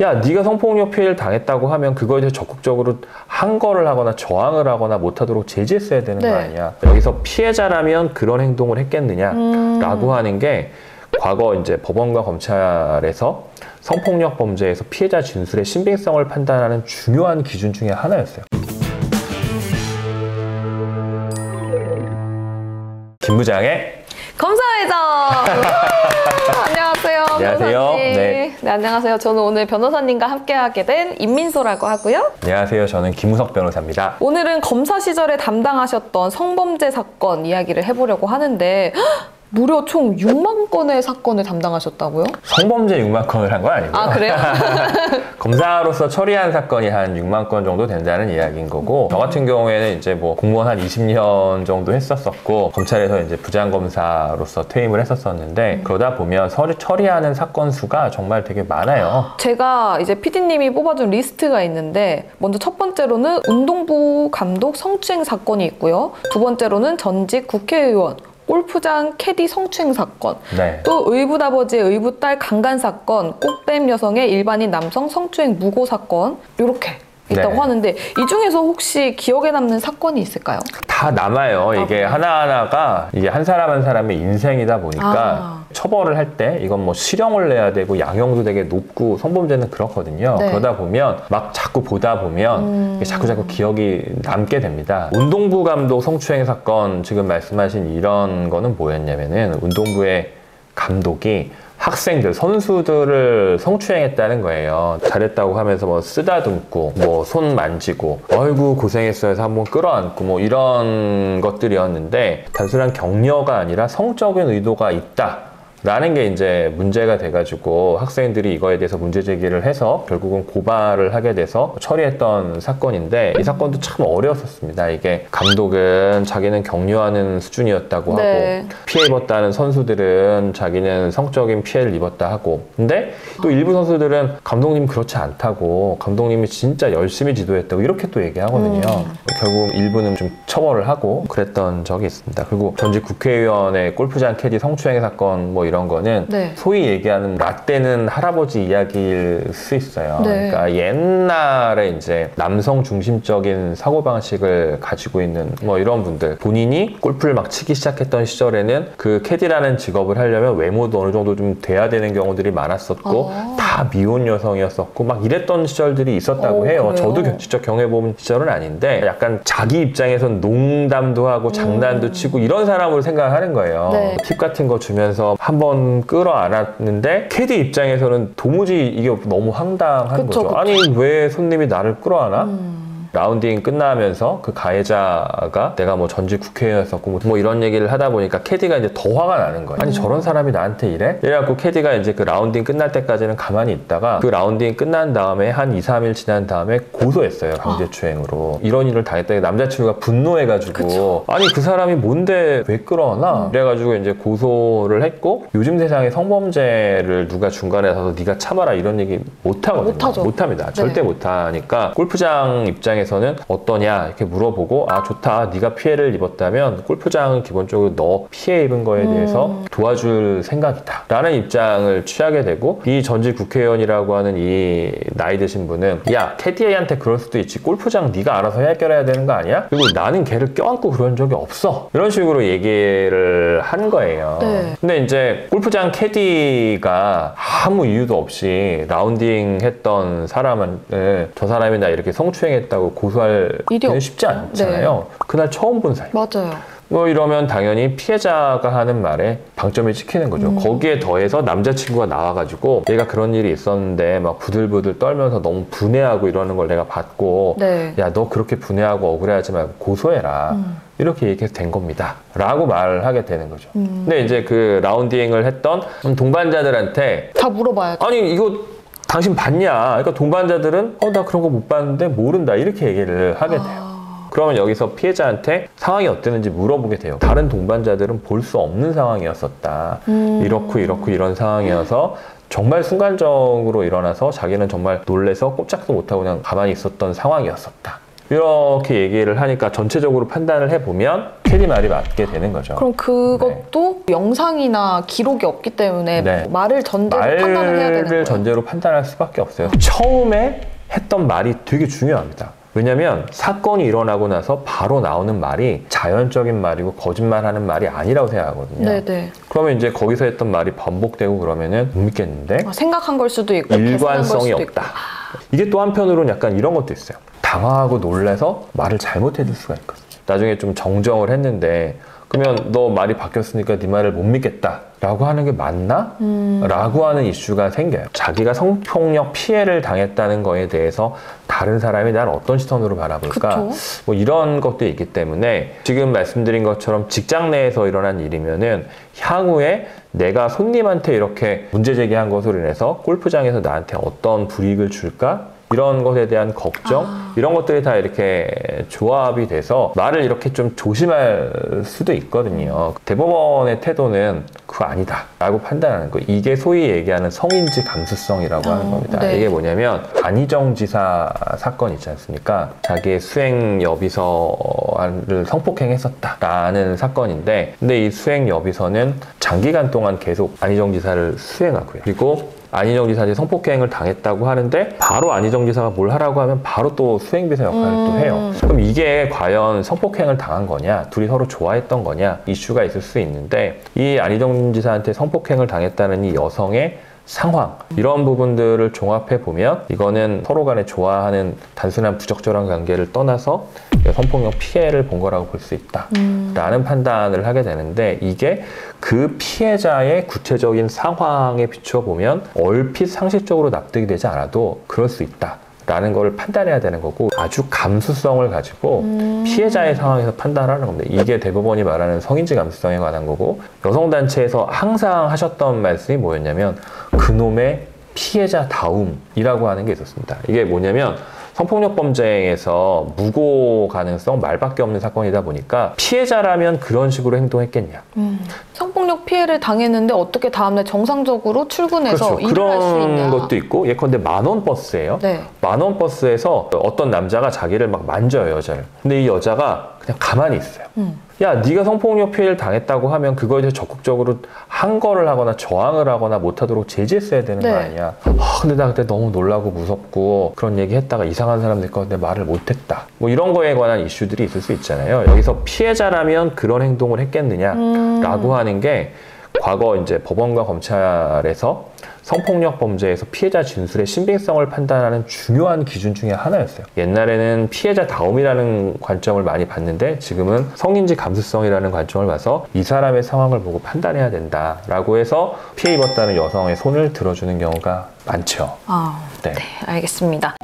야, 네가 성폭력 피해를 당했다고 하면 그거에 대해서 적극적으로 항거를 하거나 저항을 하거나 못하도록 제지했어야 되는 거 아니야. 여기서 피해자라면 그런 행동을 했겠느냐라고 하는 게 과거 이제 법원과 검찰에서 성폭력 범죄에서 피해자 진술의 신빙성을 판단하는 중요한 기준 중에 하나였어요. 김 부장의 검사회전! 안녕하세요. 안녕하세요. 네, 안녕하세요. 저는 오늘 변호사님과 함께하게 된 임민소라고 하고요. 안녕하세요. 저는 김우석 변호사입니다. 오늘은 검사 시절에 담당하셨던 성범죄 사건 이야기를 해보려고 하는데 무려 총 6만 건의 사건을 담당하셨다고요? 성범죄 6만 건을 한 건 아니고요. 아, 그래요? 검사로서 처리한 사건이 한 6만 건 정도 된다는 이야기인 거고, 저 같은 경우에는 이제 뭐 공무원 한 20년 정도 했었었고, 검찰에서 이제 부장검사로서 퇴임을 했었었는데, 그러다 보면 처리하는 사건 수가 정말 되게 많아요. 제가 이제 PD님이 뽑아준 리스트가 있는데, 먼저 첫 번째로는 운동부 감독 성추행 사건이 있고요. 두 번째로는 전직 국회의원 골프장 캐디 성추행 사건, 네. 또 의붓아버지의 의붓딸 강간 사건, 꽃뱀 여성의 일반인 남성 성추행 무고 사건, 이렇게 있다고 네. 하는데 이 중에서 혹시 기억에 남는 사건이 있을까요? 다 남아요. 이게 하나하나가 이게 한 사람 한 사람의 인생이다 보니까 처벌을 할 때 이건 뭐 실형을 내야 되고 양형도 되게 높고, 성범죄는 그렇거든요. 네. 그러다 보면 막 자꾸 보다 보면 자꾸 기억이 남게 됩니다. 운동부 감독 성추행 사건, 지금 말씀하신 이런 거는 뭐였냐면은 운동부의 감독이 학생들, 선수들을 성추행했다는 거예요. 잘했다고 하면서 뭐 쓰다듬고, 뭐 손 만지고, 어이구 고생했어 해서 한번 끌어안고, 뭐 이런 것들이었는데, 단순한 격려가 아니라 성적인 의도가 있다 라는 게 이제 문제가 돼가지고 학생들이 이거에 대해서 문제 제기를 해서 결국은 고발을 하게 돼서 처리했던 사건인데, 이 사건도 참 어려웠었습니다. 이게 감독은 자기는 격려하는 수준이었다고 네. 하고, 피해 입었다는 선수들은 자기는 성적인 피해를 입었다 하고, 근데 또 일부 선수들은 감독님 그렇지 않다고, 감독님이 진짜 열심히 지도했다고 이렇게 또 얘기하거든요. 결국 일부는 좀 처벌을 하고 그랬던 적이 있습니다. 그리고 전직 국회의원의 골프장 캐디 성추행 사건 뭐 이런 거는 네. 소위 얘기하는 라떼는 할아버지 이야기일 수 있어요. 네. 그러니까 옛날에 이제 남성 중심적인 사고방식을 가지고 있는 뭐 이런 분들, 본인이 골프를 막 치기 시작했던 시절에는 그 캐디라는 직업을 하려면 외모도 어느 정도 좀 돼야 되는 경우들이 많았었고, 다 미혼 여성이었었고 막 이랬던 시절들이 있었다고 해요. 그래요? 저도 직접 경험해본 시절은 아닌데, 약간 자기 입장에선 농담도 하고 장난도 치고 이런 사람으로 생각하는 거예요. 네. 팁 같은 거 주면서 한번 끌어안았는데, 캐디 입장에서는 도무지 이게 너무 황당한 그쵸, 거죠. 그쵸. 아니 왜 손님이 나를 끌어안아? 라운딩 끝나면서 그 가해자가 내가 뭐 전직 국회의원이었고 뭐 이런 얘기를 하다 보니까 캐디가 이제 더 화가 나는 거예요. 아니 저런 사람이 나한테 이래? 이래갖고 캐디가 이제 그 라운딩 끝날 때까지는 가만히 있다가, 그 라운딩 끝난 다음에 한 2, 3일 지난 다음에 고소했어요. 강제추행으로. 이런 일을 당했다니 남자친구가 분노해가지고 그쵸. 아니 그 사람이 뭔데 왜 끌어안아? 그래가지고 이제 고소를 했고, 요즘 세상에 성범죄를 누가 중간에 나서서 네가 참아라 이런 얘기 못하거든요. 못하죠. 못합니다. 네. 절대 못하니까 골프장 입장에서는 어떠냐 이렇게 물어보고, 아 좋다, 네가 피해를 입었다면 골프장은 기본적으로 너 피해 입은 거에 대해서 도와줄 생각이다 라는 입장을 취하게 되고, 이 전직 국회의원이라고 하는 이 나이 드신 분은 야 캐디한테 그럴 수도 있지, 골프장 네가 알아서 해결해야 되는 거 아니야? 그리고 나는 걔를 껴안고 그런 적이 없어, 이런 식으로 얘기를 한 거예요. 네. 근데 이제 골프장 캐디가 아무 이유도 없이 라운딩 했던 사람을 저 사람이 나 이렇게 성추행했다고 고소할 일이 쉽지 않잖아요. 그날 처음 본 사이. 맞아요. 뭐 이러면 당연히 피해자가 하는 말에 방점이 찍히는 거죠. 거기에 더해서 남자친구가 나와가지고 얘가 그런 일이 있었는데 막 부들부들 떨면서 너무 분해하고 이러는 걸 내가 봤고, 네. 야 너 그렇게 분해하고 억울해하지 말고 고소해라. 이렇게 얘기해서 된 겁니다 라고 말을 하게 되는 거죠. 근데 이제 그 라운딩을 했던 동반자들한테 다 물어봐야죠. 아니 이거 당신 봤냐? 그러니까 동반자들은 나 그런 거 못 봤는데 모른다 이렇게 얘기를 하게 돼요. 그러면 여기서 피해자한테 상황이 어땠는지 물어보게 돼요. 다른 동반자들은 볼 수 없는 상황이었었다. 이렇고 이런 상황이어서 정말 순간적으로 일어나서 자기는 정말 놀래서 꼼짝도 못하고 그냥 가만히 있었던 상황이었었다. 이렇게 얘기를 하니까 전체적으로 판단을 해보면 캐디 말이 맞게 되는 거죠. 그럼 그것도 영상이나 기록이 없기 때문에 네. 말을 전제로 판단을 해야 되는 말을 거예요? 전제로 판단할 수밖에 없어요. 처음에 했던 말이 되게 중요합니다. 왜냐면 사건이 일어나고 나서 바로 나오는 말이 자연적인 말이고 거짓말하는 말이 아니라고 생각하거든요. 네네. 그러면 이제 거기서 했던 말이 반복되고 그러면은 못 믿겠는데 생각한 걸 수도 있고 계산한 걸 일관성이 수도 없다. 있고. 이게 또 한편으로는 약간 이런 것도 있어요. 당황하고 놀라서 말을 잘못해줄 수가 있거든요. 나중에 좀 정정을 했는데 그러면 너 말이 바뀌었으니까 네 말을 못 믿겠다 라고 하는 게 맞나? 라고 하는 이슈가 생겨요. 자기가 성폭력 피해를 당했다는 거에 대해서 다른 사람이 날 어떤 시선으로 바라볼까? 그쵸? 뭐 이런 것도 있기 때문에 지금 말씀드린 것처럼 직장 내에서 일어난 일이면은 향후에 내가 손님한테 이렇게 문제 제기한 것으로 인해서 골프장에서 나한테 어떤 불이익을 줄까? 이런 것에 대한 걱정, 이런 것들이 다 이렇게 조합이 돼서 말을 이렇게 좀 조심할 수도 있거든요. 대법원의 태도는 그거 아니다 라고 판단하는 거. 이게 소위 얘기하는 성인지 감수성이라고 하는 겁니다. 네. 이게 뭐냐면 안희정 지사 사건 있지 않습니까? 자기의 수행 여비서를 성폭행했었다라는 사건인데, 근데 이 수행 여비서는 장기간 동안 계속 안희정 지사를 수행하고요. 그리고 안희정 지사한테 성폭행을 당했다고 하는데 바로 안희정 지사가 뭘 하라고 하면 바로 또 수행비서 역할을 또 해요. 그럼 이게 과연 성폭행을 당한 거냐, 둘이 서로 좋아했던 거냐, 이슈가 있을 수 있는데, 이 안희정 지사한테 성폭행을 당했다는 이 여성의 상황, 이런 부분들을 종합해 보면 이거는 서로 간에 좋아하는 단순한 부적절한 관계를 떠나서 성폭력 피해를 본 거라고 볼 수 있다 라는 판단을 하게 되는데, 이게 그 피해자의 구체적인 상황에 비추어 보면 얼핏 상식적으로 납득이 되지 않아도 그럴 수 있다 라는 걸 판단해야 되는 거고, 아주 감수성을 가지고 피해자의 상황에서 판단하는 겁니다. 이게 대법원이 말하는 성인지 감수성에 관한 거고, 여성단체에서 항상 하셨던 말씀이 뭐였냐면 그놈의 피해자다움이라고 하는 게 있었습니다. 이게 뭐냐면 성폭력 범죄에서 무고 가능성, 말밖에 없는 사건이다 보니까 피해자라면 그런 식으로 행동했겠냐. 성폭력 피해를 당했는데 어떻게 다음날 정상적으로 출근해서 그렇죠. 일을 할 수 있냐. 그런 것도 있고, 예컨대 만원 버스예요. 네. 만원 버스에서 어떤 남자가 자기를 막 만져요, 여자를. 근데 이 여자가 그냥 가만히 있어요. 야, 네가 성폭력 피해를 당했다고 하면 그거에 대해서 적극적으로 항거를 하거나 저항을 하거나 못하도록 제지했어야 되는 네. 거 아니야. 근데 나 그때 너무 놀라고 무섭고 그런 얘기 했다가 이상한 사람 될 것 같은데 말을 못했다. 뭐 이런 거에 관한 이슈들이 있을 수 있잖아요. 여기서 피해자라면 그런 행동을 했겠느냐라고 하는 게, 과거 이제 법원과 검찰에서 성폭력 범죄에서 피해자 진술의 신빙성을 판단하는 중요한 기준 중에 하나였어요. 옛날에는 피해자다움이라는 관점을 많이 봤는데, 지금은 성인지 감수성이라는 관점을 봐서 이 사람의 상황을 보고 판단해야 된다라고 해서 피해 입었다는 여성의 손을 들어주는 경우가 많죠. 네, 알겠습니다.